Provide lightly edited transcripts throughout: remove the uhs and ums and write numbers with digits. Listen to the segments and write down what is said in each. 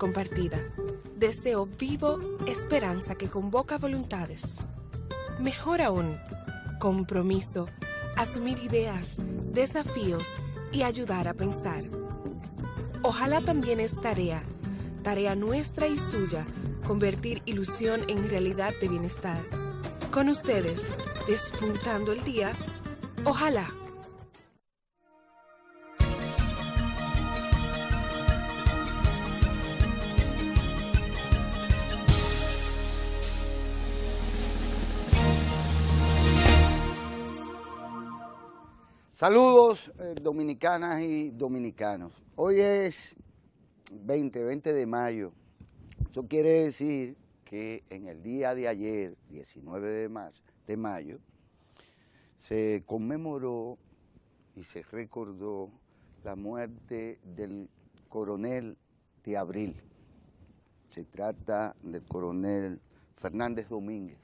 compartida. Deseo vivo, esperanza que convoca voluntades. Mejor aún, compromiso, asumir ideas, desafíos y ayudar a pensar. Ojalá también es tarea nuestra y suya, convertir ilusión en realidad de bienestar. Con ustedes, despuntando el día, ojalá. Saludos dominicanas y dominicanos. Hoy es 20 de mayo. Eso quiere decir que en el día de ayer, 19 de mayo, se conmemoró y se recordó la muerte del coronel de Abril. Se trata del coronel Fernández Domínguez,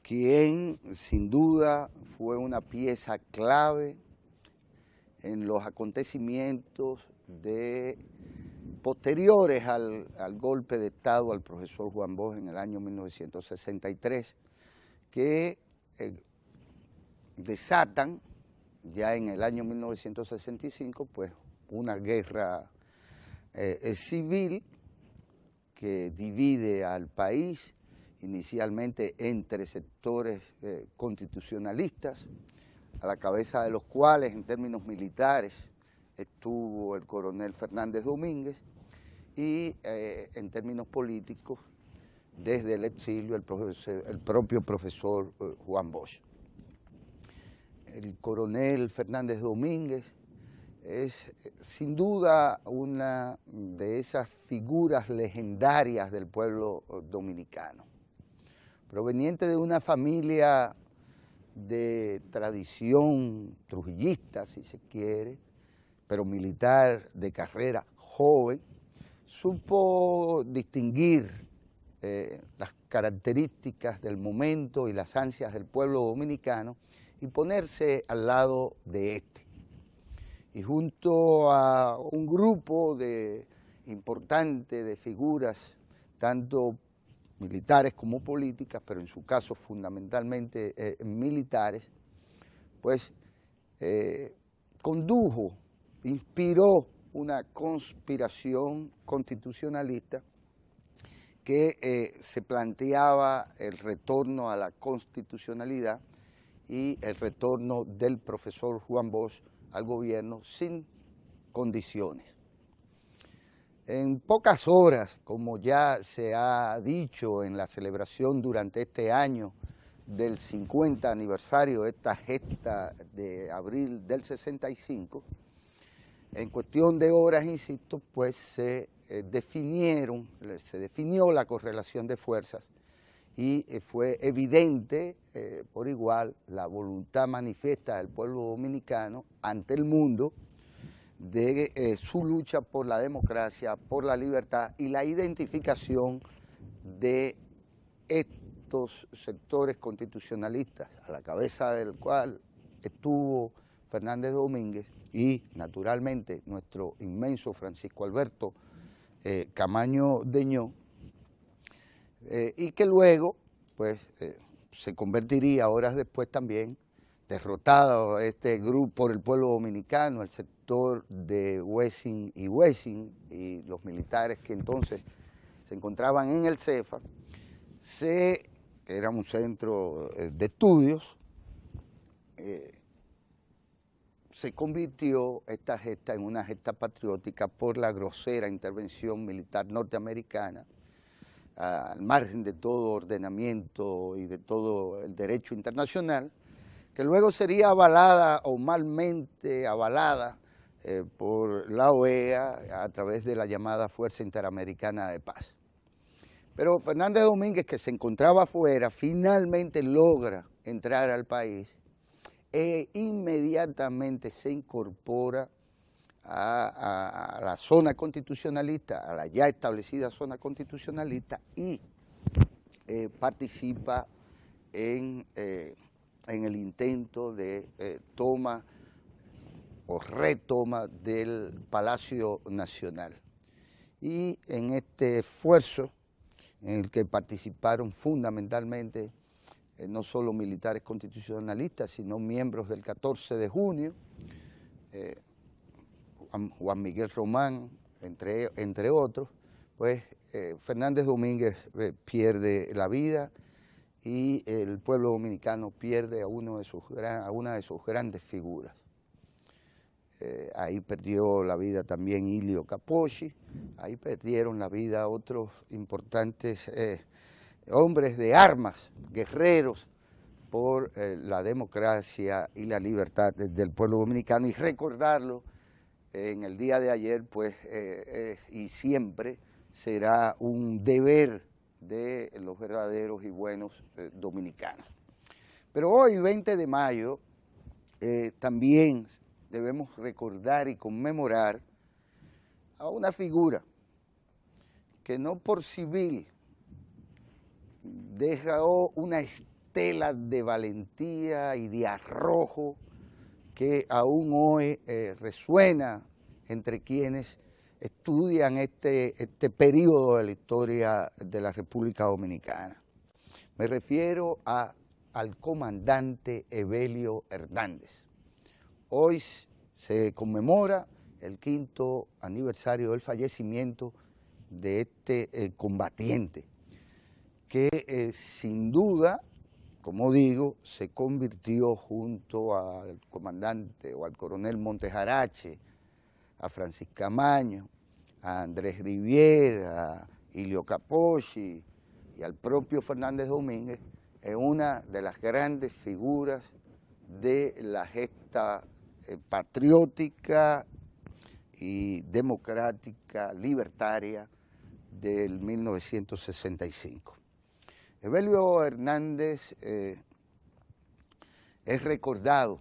quien sin duda fue una pieza clave en los acontecimientos posteriores al golpe de Estado al profesor Juan Bosch en el año 1963, que desatan ya en el año 1965 pues una guerra civil que divide al país, inicialmente entre sectores constitucionalistas, a la cabeza de los cuales en términos militares estuvo el coronel Fernández Domínguez y en términos políticos desde el exilio el propio profesor Juan Bosch. El coronel Fernández Domínguez es sin duda una de esas figuras legendarias del pueblo dominicano. Proveniente de una familia de tradición trujillista, si se quiere, pero militar de carrera, joven, supo distinguir las características del momento y las ansias del pueblo dominicano y ponerse al lado de este. Y junto a un grupo importante de figuras, tanto militares como políticas, pero en su caso fundamentalmente militares, pues inspiró una conspiración constitucionalista que se planteaba el retorno a la constitucionalidad y el retorno del profesor Juan Bosch al gobierno sin condiciones. En pocas horas, como ya se ha dicho en la celebración durante este año del 50 aniversario de esta gesta de abril del 65, en cuestión de horas, insisto, pues se definió la correlación de fuerzas y fue evidente por igual la voluntad manifiesta del pueblo dominicano ante el mundo de su lucha por la democracia, por la libertad y la identificación de estos sectores constitucionalistas, a la cabeza del cual estuvo Fernández Domínguez y naturalmente nuestro inmenso Francisco Alberto Camaño Deñó, y que luego pues se convertiría horas después también, derrotado este grupo por el pueblo dominicano, el sector de Wessing y los militares que entonces se encontraban en el CEFA, que era un centro de estudios, se convirtió esta gesta en una gesta patriótica por la grosera intervención militar norteamericana, al margen de todo ordenamiento y de todo el derecho internacional, que luego sería avalada o malmente avalada por la OEA a través de la llamada Fuerza Interamericana de Paz. Pero Fernández Domínguez, que se encontraba afuera, finalmente logra entrar al país e inmediatamente se incorpora a la zona constitucionalista, a la ya establecida zona constitucionalista y participa en el intento de toma o retoma del Palacio Nacional. y en este esfuerzo en el que participaron fundamentalmente no solo militares constitucionalistas, sino miembros del 14 de junio, Juan Miguel Román, entre otros, pues Fernández Domínguez pierde la vida y el pueblo dominicano pierde a una de sus grandes figuras. Ahí perdió la vida también Ilio Capocci, ahí perdieron la vida otros importantes hombres de armas, guerreros por la democracia y la libertad del pueblo dominicano, y recordarlo en el día de ayer, pues, y siempre será un deber de los verdaderos y buenos dominicanos. Pero hoy, 20 de mayo, también debemos recordar y conmemorar a una figura que no por civil dejó una estela de valentía y de arrojo que aún hoy resuena entre quienes estudian este periodo de la historia de la República Dominicana. Me refiero al comandante Evelio Hernández. Hoy se conmemora el 5º aniversario del fallecimiento de este combatiente, que sin duda, como digo, se convirtió junto al comandante o al coronel Montejarache, a Francis Camaño, a Andrés Rivière, a Ilio Capocci y al propio Fernández Domínguez, en una de las grandes figuras de la gesta patriótica y democrática, libertaria del 1965. Evelio Hernández es recordado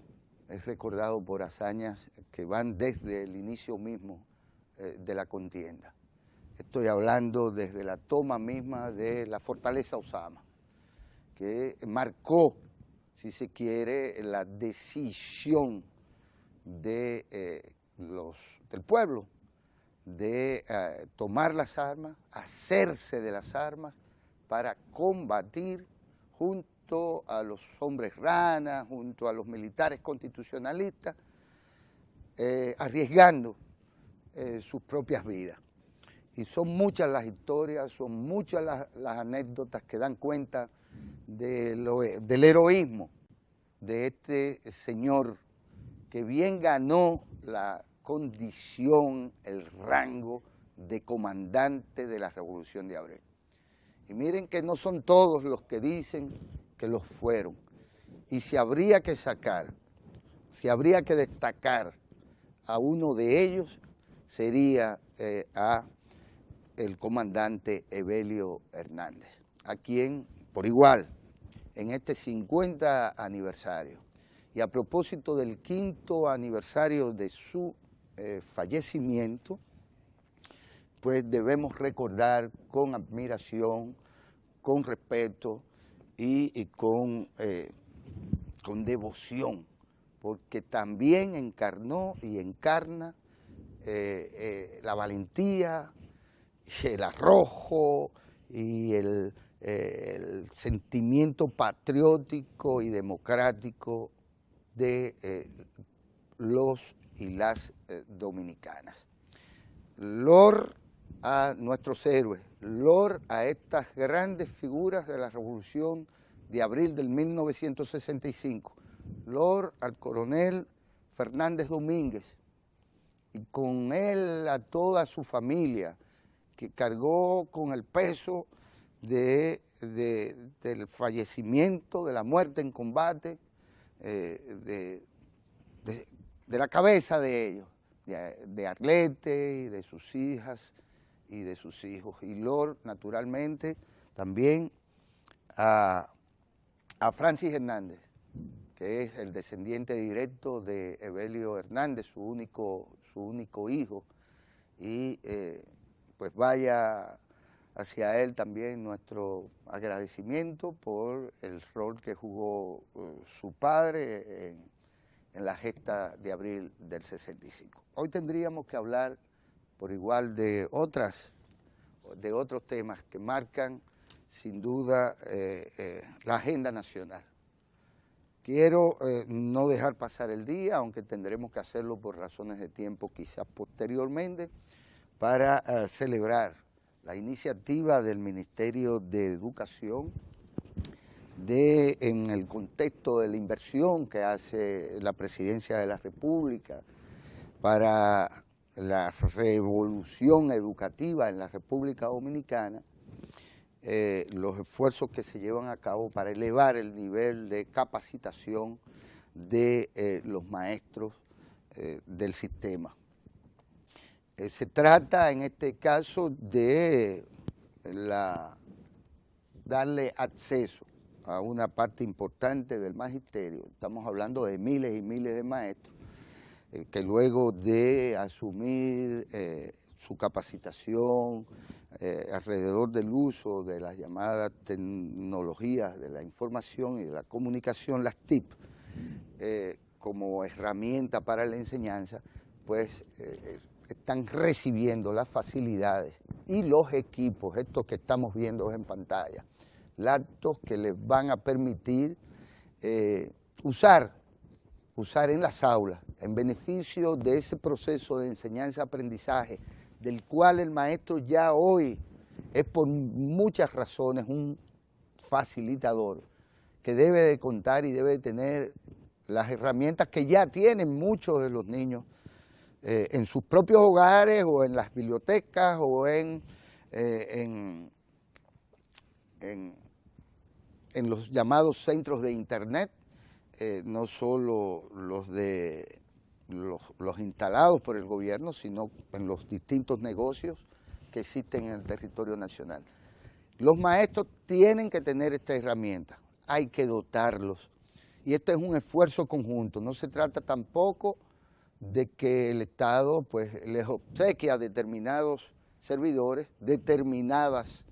por hazañas que van desde el inicio mismo de la contienda. Estoy hablando desde la toma misma de la fortaleza Ozama, que marcó, si se quiere, la decisión del pueblo de tomar las armas, hacerse de las armas para combatir junto a los hombres rana, junto a los militares constitucionalistas, arriesgando sus propias vidas. Y son muchas las historias, son muchas las anécdotas que dan cuenta del heroísmo de este señor que bien ganó la condición, el rango de comandante de la Revolución de Abril. Y miren que no son todos los que dicen que los fueron. Y si habría que destacar a uno de ellos, sería a el comandante Evelio Hernández, a quien, por igual, en este 50 aniversario, y a propósito del 5º aniversario de su fallecimiento, pues debemos recordar con admiración, con respeto y con devoción, porque también encarnó y encarna la valentía, el arrojo y el sentimiento patriótico y democrático de los y las dominicanas. Lor a nuestros héroes, lor a estas grandes figuras de la Revolución de Abril del 1965, lor al coronel Fernández Domínguez y con él a toda su familia que cargó con el peso del fallecimiento, de la muerte en combate, de la cabeza de ellos, de Arlete y de sus hijas y de sus hijos. Y lor, naturalmente, también a Francis Hernández, que es el descendiente directo de Evelio Hernández, su único hijo, y pues vaya hacia él también nuestro agradecimiento por el rol que jugó su padre en la gesta de abril del 65. Hoy tendríamos que hablar, por igual de otros temas que marcan sin duda la agenda nacional. Quiero no dejar pasar el día, aunque tendremos que hacerlo por razones de tiempo quizás posteriormente, para celebrar la iniciativa del Ministerio de Educación en el contexto de la inversión que hace la Presidencia de la República para la revolución educativa en la República Dominicana, los esfuerzos que se llevan a cabo para elevar el nivel de capacitación de los maestros del sistema. Se trata en este caso de darle acceso a una parte importante del magisterio. Estamos hablando de miles y miles de maestros que luego de asumir su capacitación alrededor del uso de las llamadas tecnologías de la información y de la comunicación, las TIC, como herramienta para la enseñanza, pues están recibiendo las facilidades y los equipos, estos que estamos viendo en pantalla, laptops que les van a permitir usar en las aulas, en beneficio de ese proceso de enseñanza-aprendizaje, del cual el maestro ya hoy es por muchas razones un facilitador, que debe de contar y debe de tener las herramientas que ya tienen muchos de los niños en sus propios hogares o en las bibliotecas o en los llamados centros de internet, no solo los instalados por el gobierno, sino en los distintos negocios que existen en el territorio nacional. Los maestros tienen que tener esta herramienta, hay que dotarlos, y este es un esfuerzo conjunto. No se trata tampoco de que el Estado pues les obsequie a determinados servidores determinadas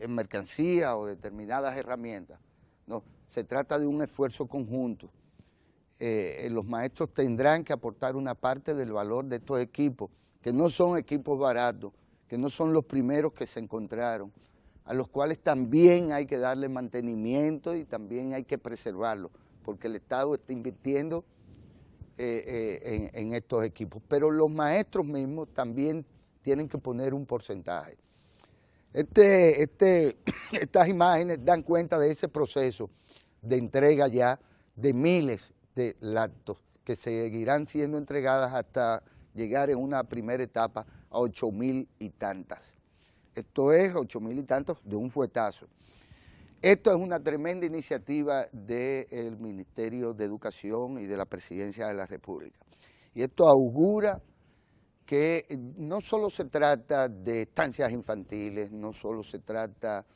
mercancías o determinadas herramientas. No, se trata de un esfuerzo conjunto. Los maestros tendrán que aportar una parte del valor de estos equipos, que no son equipos baratos, que no son los primeros que se encontraron, a los cuales también hay que darle mantenimiento y también hay que preservarlos, porque el Estado está invirtiendo en estos equipos. Pero los maestros mismos también tienen que poner un porcentaje. Estas imágenes dan cuenta de ese proceso de entrega ya de miles de laptops que seguirán siendo entregadas hasta llegar en una primera etapa a 8.000 y tantas. Esto es 8.000 y tantos de un fuetazo. Esto es una tremenda iniciativa del Ministerio de Educación y de la Presidencia de la República. Y esto augura que no solo se trata de estancias infantiles, no solo se trata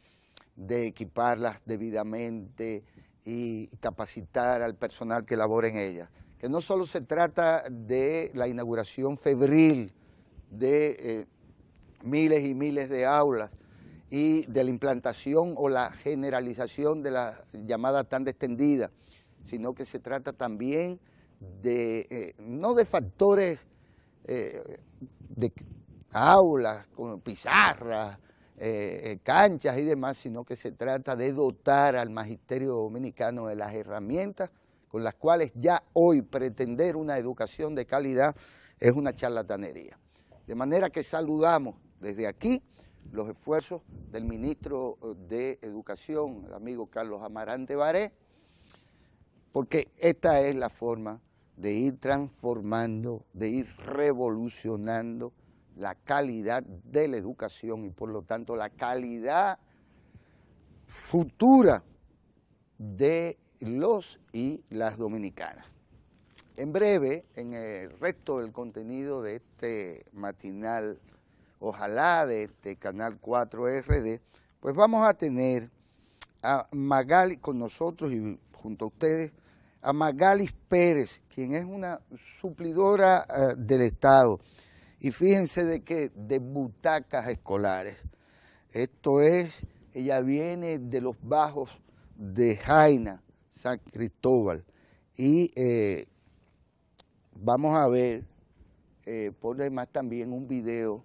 de equiparlas debidamente y capacitar al personal que labora en ellas, que no solo se trata de la inauguración febril de miles y miles de aulas y de la implantación o la generalización de la llamada tanda extendida, sino que se trata también de, no de factores de aulas, con pizarras, canchas y demás, sino que se trata de dotar al magisterio dominicano de las herramientas con las cuales ya hoy pretender una educación de calidad es una charlatanería. De manera que saludamos desde aquí los esfuerzos del ministro de Educación, el amigo Carlos Amarante Baré, porque esta es la forma de ir transformando, de ir revolucionando la calidad de la educación y por lo tanto la calidad futura de los y las dominicanas. En breve, en el resto del contenido de este matinal, ojalá de este Canal 4 RD, pues vamos a tener a Magalis con nosotros y junto a ustedes, a Magalis Pérez, quien es una suplidora del Estado. Y fíjense de que de butacas escolares. Esto es, ella viene de los bajos de Jaina, San Cristóbal. Y vamos a ver por demás también un video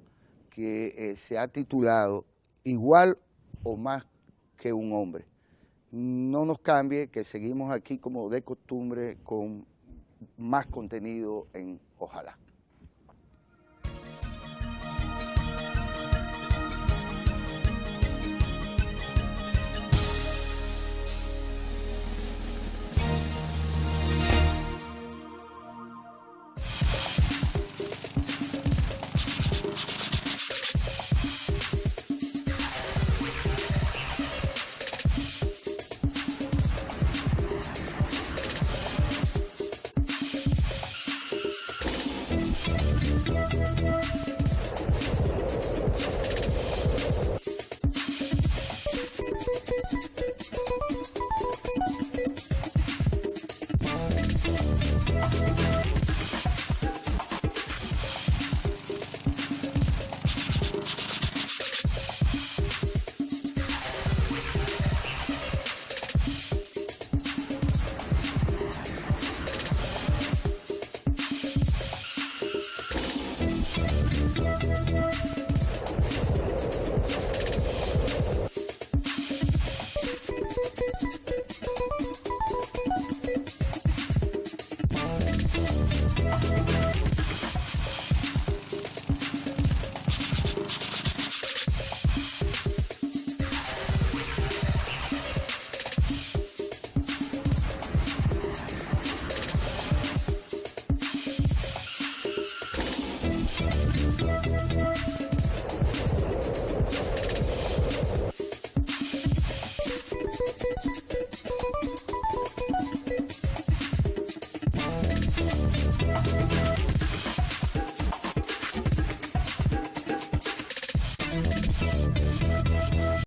que se ha titulado Igual o más que un hombre. No nos cambie, que seguimos aquí como de costumbre con más contenido en Ojalá.